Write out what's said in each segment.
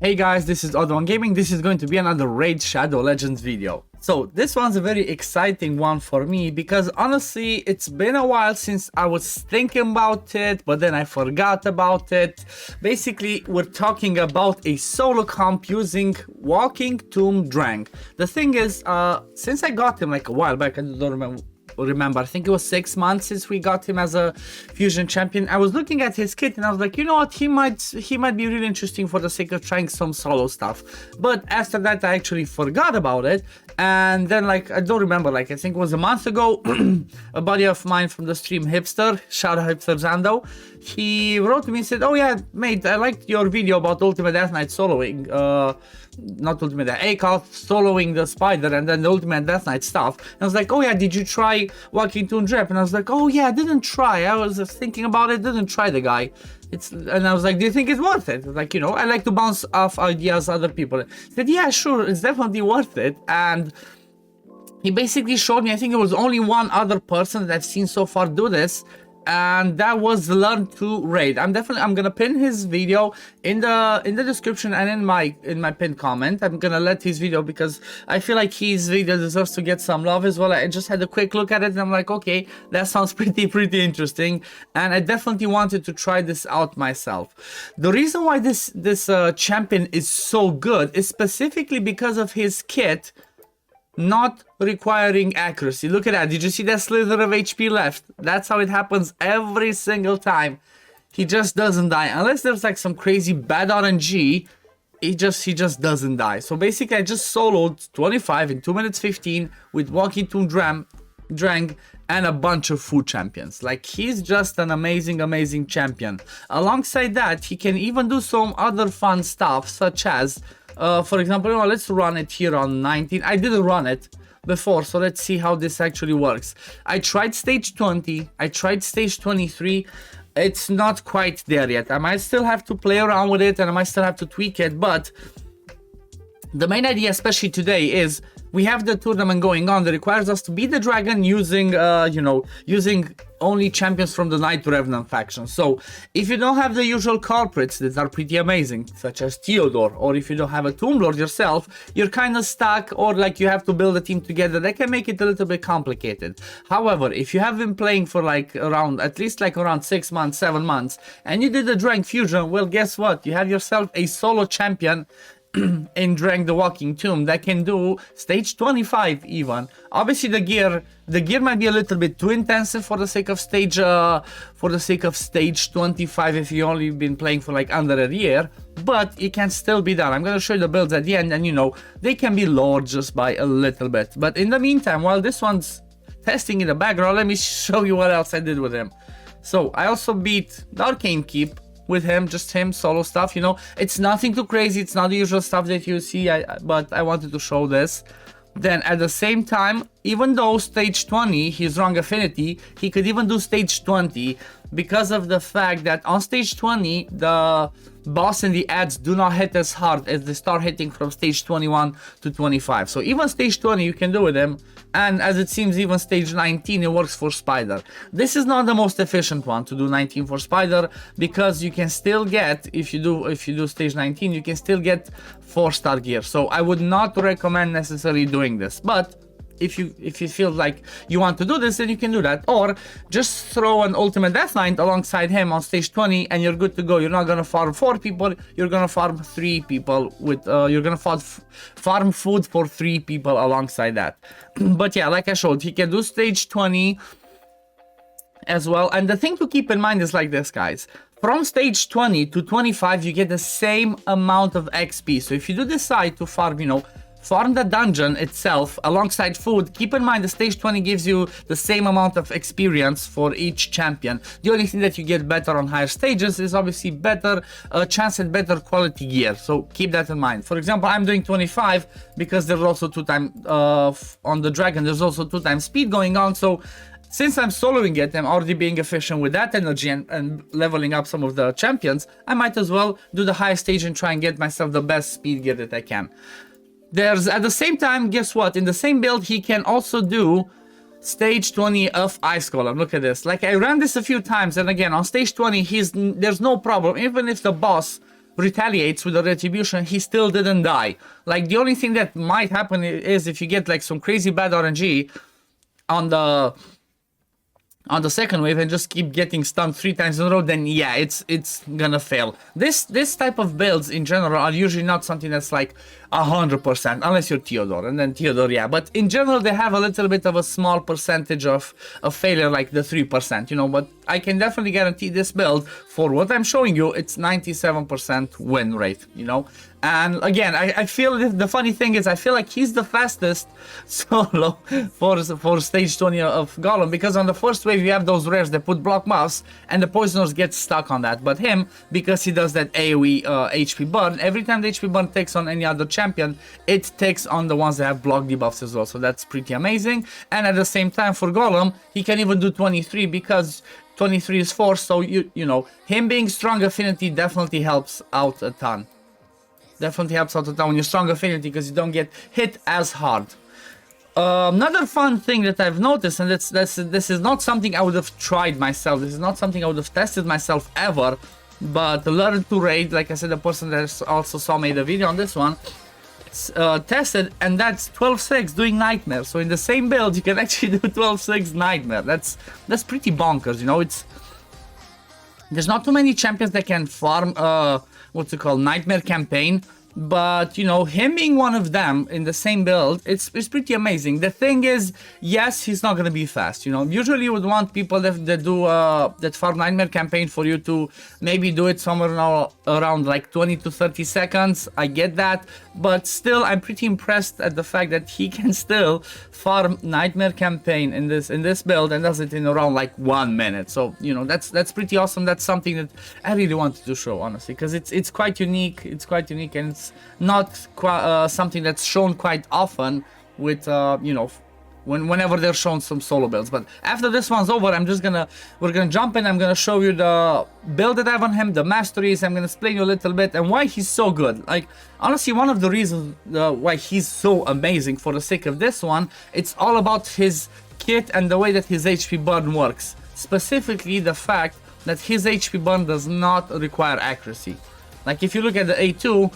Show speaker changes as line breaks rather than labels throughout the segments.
Hey guys, this is OddOneGaming. This is going to be another Raid Shadow Legends video. So this one's a very exciting one for me because honestly it's been a while since I was thinking about it, but then I forgot about it. Basically we're talking about a solo comp using Walking Tomb Dreng. The thing is, since I got him like a while back, I don't remember, I think it was 6 months since we got him as a fusion champion. I was looking at his kit and I was like, you know what, he might be really interesting for the sake of trying some solo stuff. But after that I actually forgot about it, and then like I don't remember, like I think it was a month ago, a buddy of mine from the stream, Hipster, shout out Hipster Zando, he wrote to me and said, oh yeah mate, I liked your video about Ultimate Death Knight soloing, not Ultimate Death, ACAL soloing the spider and then the Ultimate Death Knight stuff. And I was like, oh yeah, did you try Walking Tomb Dreng? And I was like, oh yeah, I didn't try, I was thinking about it, didn't try the guy. And I was like, do you think it's worth it? Like, you know, I like to bounce off ideas other people. He said, yeah, sure, it's definitely worth it. And he basically showed me, I think it was only one other person that I've seen so far do this, and that was Learn to Raid. I'm gonna pin his video in the description and in my pinned comment. I'm gonna let his video because I feel like his video deserves to get some love as well. I just had a quick look at it and I'm like, okay, that sounds pretty interesting, and I definitely wanted to try this out myself. The reason why this champion is so good is specifically because of his kit not requiring accuracy. Look at that. Did you see that slither of HP left? That's how it happens every single time. He just doesn't die unless there's like some crazy bad RNG. He just doesn't die. So basically I just soloed 25 in 2 minutes 15 with Walking Tomb Dreng and a bunch of food champions. Like, he's just an amazing champion. Alongside that, he can even do some other fun stuff, such as for example, let's run it here on 19. I didn't run it before, so let's see how this actually works. I tried stage 20, I tried stage 23. It's not quite there yet. I might still have to play around with it and I might still have to tweak it, but the main idea, especially today, is we have the tournament going on that requires us to beat the dragon using, using only champions from the Knight Revenant faction. So if you don't have the usual culprits that are pretty amazing, such as Theodore, or if you don't have a Tomb Lord yourself, you're kind of stuck, or like you have to build a team together. That can make it a little bit complicated. However, if you have been playing for like at least around 6 months, 7 months, and you did the Dreng fusion, well, guess what? You have yourself a solo champion in Dreng the Walking Tomb that can do stage 25 even. Obviously the gear might be a little bit too intensive for the sake of stage 25 if you only been playing for like under a year, but it can still be done. I'm gonna show you the builds at the end, and you know, they can be lowered just by a little bit. But in the meantime, while this one's testing in the background, let me show you what else I did with him. So I also beat the Arcane Keep with him, just him solo stuff, you know. It's nothing too crazy, it's not the usual stuff that you see, but I wanted to show this. Then at the same time, even though stage 20 he's wrong affinity, he could even do stage 20 because of the fact that on stage 20 the boss and the ads do not hit as hard as they start hitting from stage 21 to 25. So even stage 20 you can do with him, and as it seems even stage 19 it works for Spider. This is not the most efficient one to do 19 for Spider, because you can still get, if you do stage 19, you can still get 4-star gear. So I would not recommend necessarily doing this, but if you feel like you want to do this, then you can do that. Or just throw an Ultimate Death Knight alongside him on stage 20 and you're good to go. You're not gonna farm 4 people, you're gonna farm 3 people with you're gonna farm food for 3 people alongside that. But yeah, like I showed, he can do stage 20 as well. And the thing to keep in mind is like this, guys. From stage 20 to 25 you get the same amount of XP. So if you do decide to farm, you know, farm the dungeon itself alongside food, keep in mind the stage 20 gives you the same amount of experience for each champion. The only thing that you get better on higher stages is obviously better chance at better quality gear, so keep that in mind. For example, I'm doing 25 because there's also 2 times on the dragon, there's also 2 times speed going on. So since I'm soloing it, I'm already being efficient with that energy and leveling up some of the champions, I might as well do the higher stage and try and get myself the best speed gear that I can. There's, at the same time, guess what? In the same build, he can also do stage 20 of Ice Golem. Look at this. Like, I ran this a few times, and again, on stage 20, there's no problem. Even if the boss retaliates with a retribution, he still didn't die. Like, the only thing that might happen is if you get like some crazy bad RNG on the second wave and just keep getting stunned 3 times in a row, then yeah, it's gonna fail. This type of builds in general are usually not something that's like 100%, unless you're Theodore, and then Theodore, yeah. But in general, they have a little bit of a small percentage of failure, like the 3%, you know. But I can definitely guarantee this build, for what I'm showing you, it's 97% win rate, you know. And again, I feel the funny thing is I feel like he's the fastest solo for stage 20 of Golem, because on the first wave you have those rares that put block buffs and the poisoners get stuck on that. But him, because he does that AoE HP burn, every time the HP burn takes on any other champion, it takes on the ones that have block debuffs as well. So that's pretty amazing. And at the same time for Golem, he can even do 23 because 23 is 4. So you know, him being strong affinity definitely helps out a ton. Definitely helps out a ton when you're strong affinity, because you don't get hit as hard. Another fun thing that I've noticed, and this is not something I would have tried myself, this is not something I would have tested myself ever, but learn to raid, like I said, the person that also saw made a video on this one, tested, and that's 12-6 doing Nightmare. So in the same build, you can actually do 12-6 Nightmare. That's pretty bonkers, you know. There's not too many champions that can farm what's it called, Nightmare campaign, but you know, him being one of them in the same build, it's pretty amazing. The thing is, yes, he's not gonna be fast, you know. Usually you would want people that do that farm Nightmare campaign for you to maybe do it somewhere around like 20 to 30 seconds. I get that, but still I'm pretty impressed at the fact that he can still farm Nightmare campaign in this build and does it in around like 1 minute. So you know, that's pretty awesome. That's something that I really wanted to show, honestly, because it's quite unique. It's quite unique, and it's not something that's shown quite often with you know, whenever they're shown some solo builds. But after this one's over, we're gonna jump in. I'm gonna show you the build that I have on him, the masteries. I'm gonna explain you a little bit and why he's so good. Like, honestly, one of the reasons why he's so amazing, for the sake of this one, it's all about his kit and the way that his HP burn works. Specifically, the fact that his HP burn does not require accuracy. Like, if you look at the A2,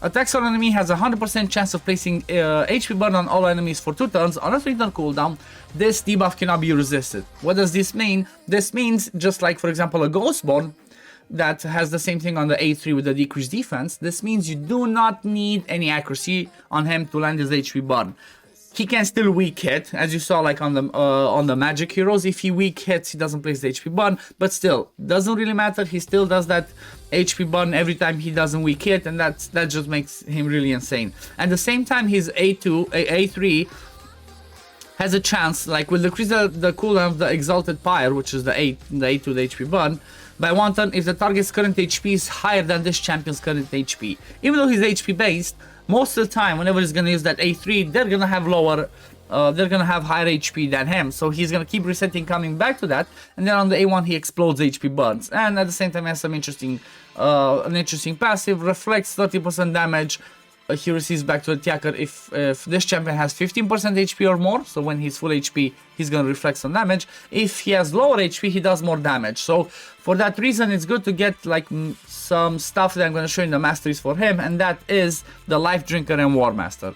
attacks on enemy has a 100% chance of placing HP burn on all enemies for 2 turns on a 3-turn cooldown. This debuff cannot be resisted. What does this mean? This means, just like for example a Ghostborn that has the same thing on the A3 with the decreased defense, this means you do not need any accuracy on him to land his HP burn. He can still weak hit, as you saw like on the magic heroes. If he weak hits, he doesn't place the HP burn, but still, doesn't really matter. He still does that HP burn every time he doesn't weak hit, and that just makes him really insane. At the same time, his A3 has a chance, like, will decrease the cooldown of the Exalted Pyre, which is the A2, the HP burn, by 1 turn if the target's current HP is higher than this champion's current HP. Even though he's HP based, most of the time, whenever he's gonna use that A3, they're gonna have higher HP than him. So he's gonna keep resetting, coming back to that, and then on the A1 he explodes HP burns. And at the same time, he has some interesting, an interesting passive, reflects 30% damage. He receives back to the attacker if this champion has 15% HP or more. So when he's full HP, he's gonna reflect some damage. If he has lower HP, he does more damage. So for that reason, it's good to get like some stuff that I'm gonna show you in the masteries for him, and that is the Life Drinker and War Master.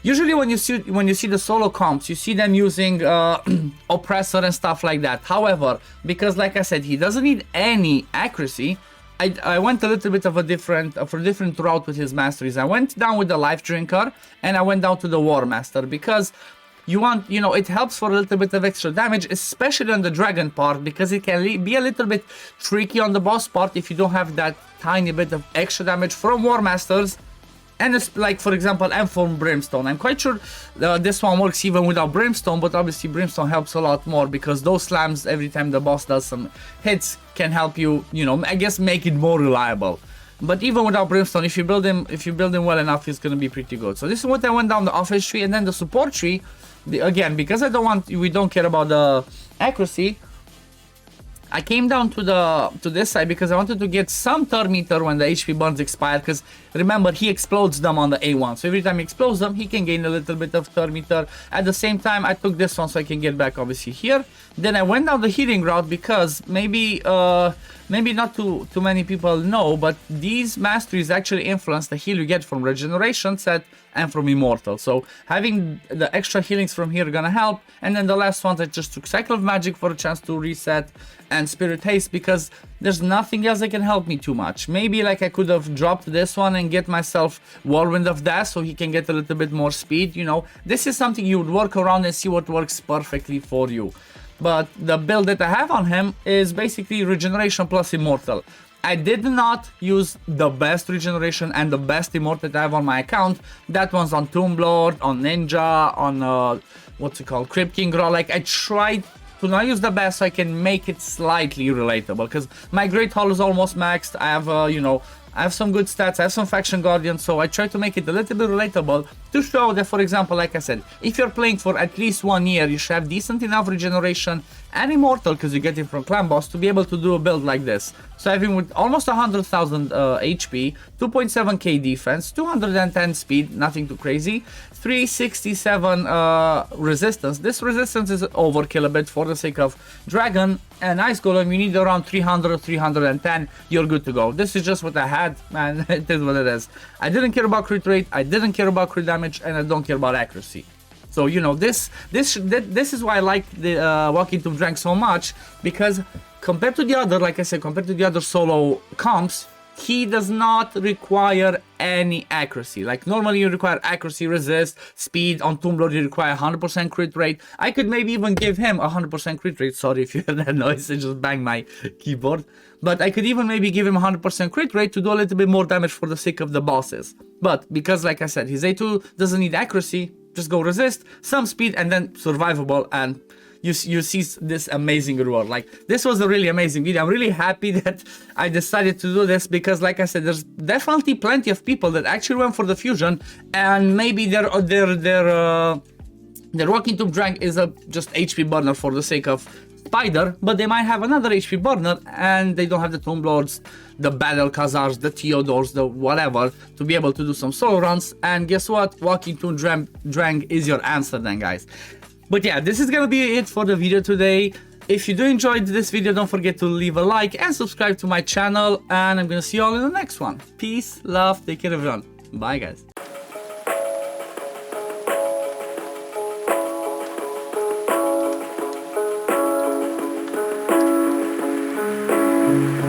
Usually when you see the solo comps, you see them using Oppressor and stuff like that. However, because like I said, he doesn't need any accuracy, I went a little bit of a different route with his masteries. I went down with the Life Drinker and I went down to the War Master, because you want, you know, it helps for a little bit of extra damage, especially on the dragon part, because it can be a little bit tricky on the boss part if you don't have that tiny bit of extra damage from War Masters. And it's like, for example, and from Brimstone. I'm quite sure this one works even without Brimstone, but obviously Brimstone helps a lot more, because those slams every time the boss does some hits can help you, you know, I guess make it more reliable. But even without Brimstone, if you build him well enough, it's gonna be pretty good. So this is what I went down the offense tree, and then the support tree. Again, because we don't care about the accuracy, I came down to this side because I wanted to get some turn meter when the HP burns expire, because remember, he explodes them on the A1, so every time he explodes them, he can gain a little bit of turn meter. At the same time, I took this one so I can get back obviously here. Then I went down the healing route because maybe not too many people know, but these masteries actually influence the heal you get from regeneration set and from immortal. So having the extra healings from here are gonna help. And then the last ones, I just took Cycle of Magic for a chance to reset, and Spirit Haste because there's nothing else that can help me too much. Maybe like I could have dropped this one and get myself Whirlwind of Death so he can get a little bit more speed, you know. This is something you would work around and see what works perfectly for you. But the build that I have on him is basically regeneration plus immortal. I did not use the best regeneration and the best immortal that I have on my account. That one's on Tomb Lord, on Ninja, on what's it called, Crypt King Raw. Like I tried to not use the best so I can make it slightly relatable, because my Great Hall is almost maxed. I have you know, I have some good stats, I have some Faction Guardians, so I try to make it a little bit relatable to show that, for example, like I said, if you're playing for at least 1 year, you should have decent enough regeneration and immortal, because you get it from clan boss, to be able to do a build like this. So I have him with almost 100,000 HP, 2.7k defense, 210 speed, nothing too crazy, 367 resistance. This resistance is overkill a bit for the sake of Dragon and Ice Golem. You need around 300, 310, you're good to go. This is just what I had, man. It is what it is. I didn't care about crit rate, I didn't care about crit damage, and I don't care about accuracy. So, you know, this is why I like the Walking Tomb Dreng so much, because compared to the other, like I said, compared to the other solo comps, he does not require any accuracy. Like normally you require accuracy, resist, speed. On Tomb Lord you require 100% crit rate. I could maybe even give him 100% crit rate. Sorry if you hear that noise, I just banged my keyboard. But I could even maybe give him 100% crit rate to do a little bit more damage for the sake of the bosses. But because, like I said, his A2 doesn't need accuracy, just go resist, some speed, and then survivable, and you see this amazing reward. Like, this was a really amazing video. I'm really happy that I decided to do this, because like I said, there's definitely plenty of people that actually went for the fusion, and maybe their Walking Tomb Dreng is a just HP burner for the sake of Spider, but they might have another HP burner and they don't have the Tomb Lords, the Battle Khazars, the Theodores, the whatever, to be able to do some solo runs. And guess what? Walking Tomb Dreng is your answer then, guys. But yeah, this is gonna be it for the video today. If you do enjoyed this video, don't forget to leave a like and subscribe to my channel, and I'm gonna see you all in the next one. Peace, love, take care everyone. Bye guys.